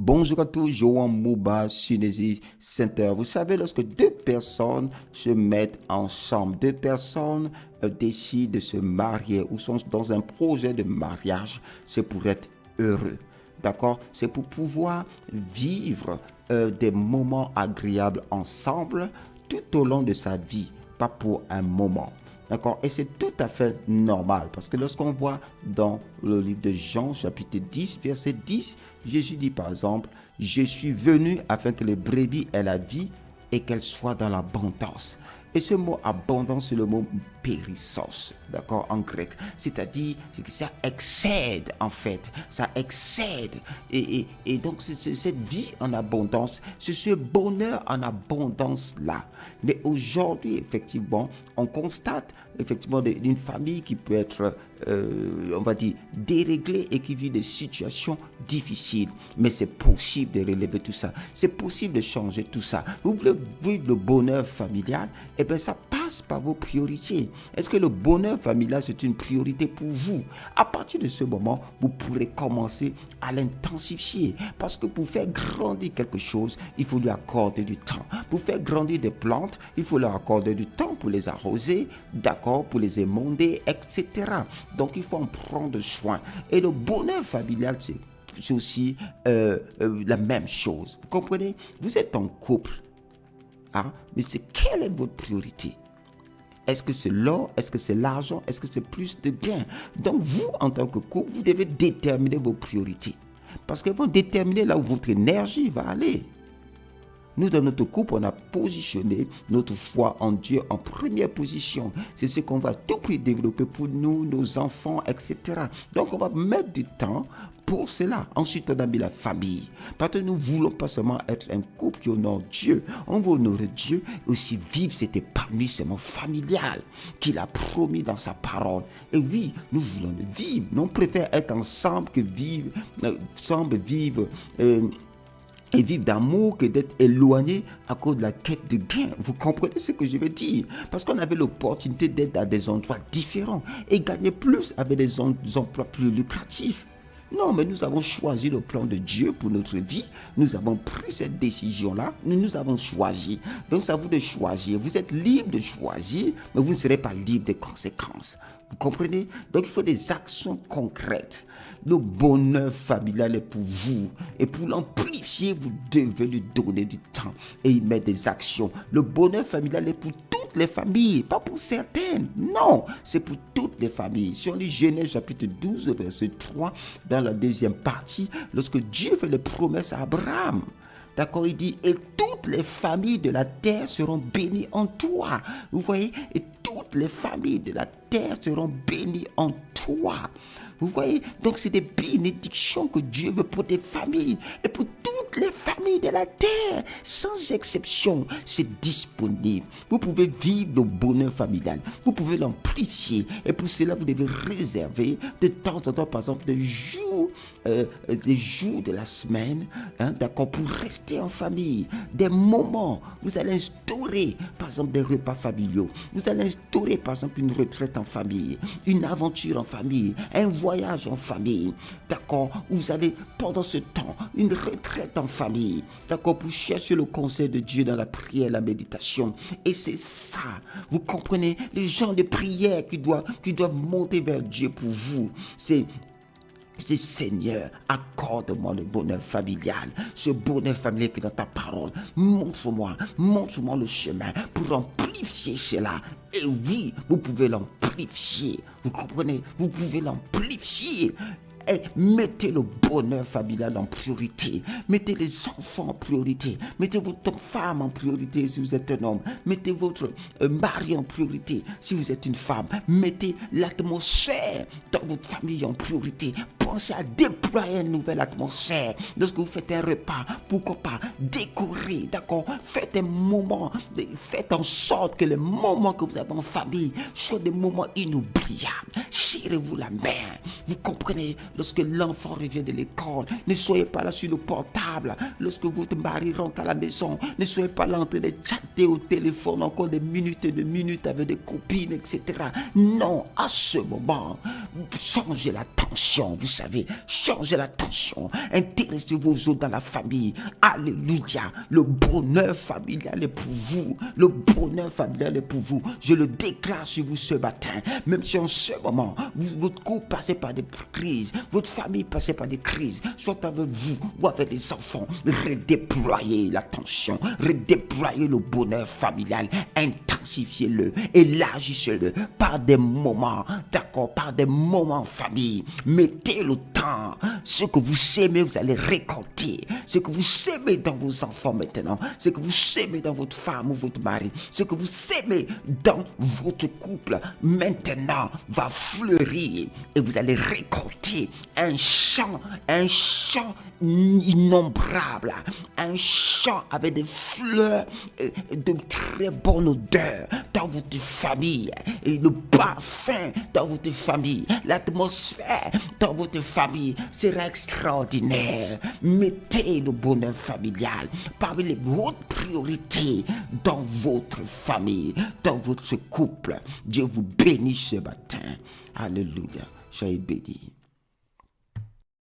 Bonjour à tous, Johan Mouba, Sunesi Center. Vous savez, lorsque deux personnes se mettent ensemble, deux personnes décident de se marier ou sont dans un projet de mariage, c'est pour être heureux. D'accord? C'est pour pouvoir vivre des moments agréables ensemble tout au long de sa vie, pas pour un moment. D'accord? Et c'est tout à fait normal parce que lorsqu'on voit dans le livre de Jean, chapitre 10, verset 10, Jésus dit par exemple, « Je suis venu afin que les brebis aient la vie et qu'elles soient dans l'abondance. » Et ce mot abondance, c'est le mot périssos, d'accord, en grec. C'est-à-dire que ça excède, en fait. Ça excède. Et donc, c'est cette vie en abondance, c'est ce bonheur en abondance-là. Mais aujourd'hui, effectivement, on constate, effectivement, une famille qui peut être, on va dire, déréglée et qui vit des situations difficiles. Mais c'est possible de relever tout ça. C'est possible de changer tout ça. Vous voulez vivre le bonheur familial? Eh bien, ça passe par vos priorités. Est-ce que le bonheur familial, c'est une priorité pour vous? À partir de ce moment, vous pourrez commencer à l'intensifier. Parce que pour faire grandir quelque chose, il faut lui accorder du temps. Pour faire grandir des plantes, il faut leur accorder du temps pour les arroser, d'accord, pour les émonder, etc. Donc, il faut en prendre soin. Et le bonheur familial, c'est aussi la même chose. Vous comprenez? Vous êtes en couple. Ah, mais quelle est votre priorité? Est-ce que c'est l'or? Est-ce que c'est l'argent? Est-ce que c'est plus de gains? Donc vous, en tant que couple, vous devez déterminer vos priorités. Parce qu'elles vont déterminer là où votre énergie va aller. Nous, dans notre couple, on a positionné notre foi en Dieu en première position. C'est ce qu'on va tout prix développer pour nous, nos enfants, etc. Donc, on va mettre du temps pour cela. Ensuite, on a mis la famille. Parce que nous ne voulons pas seulement être un couple qui honore Dieu. On veut honorer Dieu et aussi vivre cet épanouissement familial qu'il a promis dans sa parole. Et oui, nous voulons le vivre. Nous, on préfère être ensemble que vivre, et vivre d'amour que d'être éloigné à cause de la quête de gain. Vous comprenez ce que je veux dire? Parce qu'on avait l'opportunité d'être à des endroits différents et gagner plus avec des emplois plus lucratifs. Non, mais nous avons choisi le plan de Dieu pour notre vie. Nous avons pris cette décision-là. Nous avons choisi. Donc, c'est à vous de choisir. Vous êtes libre de choisir, mais vous ne serez pas libre des conséquences. Vous comprenez? Donc, il faut des actions concrètes. Le bonheur familial est pour vous. Et pour l'amplifier, vous devez lui donner du temps et y mettre des actions. Le bonheur familial est pour toutes les familles, pas pour certaines. Non, c'est pour toutes les familles. Si on lit Genèse chapitre 12, verset 3, dans la deuxième partie, lorsque Dieu fait les promesses à Abraham, d'accord, il dit, et toutes les familles de la terre seront bénies en toi. Vous voyez, et toutes les familles de la terre seront bénies en toi. Vous voyez, donc c'est des bénédictions que Dieu veut pour des familles et pour toutes les familles de la terre, sans exception, c'est disponible. Vous pouvez vivre le bonheur familial, vous pouvez l'amplifier et pour cela vous devez réserver de temps en temps, par exemple, des jours de la semaine, d'accord, pour rester en famille, des moments. Vous allez instaurer, par exemple, des repas familiaux. Vous allez instaurer, par exemple, une retraite en famille, une aventure en famille, un voyage en famille, d'accord, vous allez, pendant ce temps, une retraite en famille, d'accord, pour chercher le conseil de Dieu dans la prière, la méditation. Et c'est ça, vous comprenez, les gens de prière qui doivent monter vers Dieu pour vous, c'est Seigneur, accorde-moi le bonheur familial, ce bonheur familial qui est dans ta parole. Montre-moi le chemin pour amplifier cela. Et oui, vous pouvez l'amplifier. Vous comprenez? Vous pouvez l'amplifier. Et mettez le bonheur familial en priorité. Mettez les enfants en priorité. Mettez votre femme en priorité si vous êtes un homme. Mettez votre mari en priorité si vous êtes une femme. Mettez l'atmosphère dans votre famille en priorité. Pensez à déployer une nouvelle atmosphère. Lorsque vous faites un repas, pourquoi pas décorer, d'accord? Faites un moment, faites en sorte que les moments que vous avez en famille soient des moments inoubliables. Serrez-vous la main. Vous comprenez? lorsque l'enfant revient de l'école. Ne soyez pas là sur le portable. Lorsque votre mari rentre à la maison, ne soyez pas là en train de chatter au téléphone encore des minutes et des minutes avec des copines, etc. Non, à ce moment, changez la tension, vous savez, changez la tension. Intéressez-vous aux autres dans la famille. Alléluia. Le bonheur familial est pour vous. Le bonheur familial est pour vous. Je le déclare sur vous ce matin. Même si en ce moment, votre couple passait par des crises, votre famille passait par des crises, soit avec vous ou avec les enfants, redéployez l'attention, redéployez le bonheur familial, intensifiez-le, élargissez-le par des moments, d'accord, par des moments en famille. Mettez le temps. Ce que vous semez, vous allez récolter. Ce que vous semez dans vos enfants maintenant, ce que vous semez dans votre femme ou votre mari, ce que vous semez dans votre couple maintenant va fleurir et vous allez récolter un champ innombrable, un champ avec des fleurs de très bonne odeur dans votre famille, et le parfum dans votre famille, l'atmosphère dans votre famille sera extraordinaire. Mettez le bonheur familial parmi les hautes priorités dans votre famille, dans votre couple. Dieu vous bénisse ce matin. Alléluia. Soyez bénis.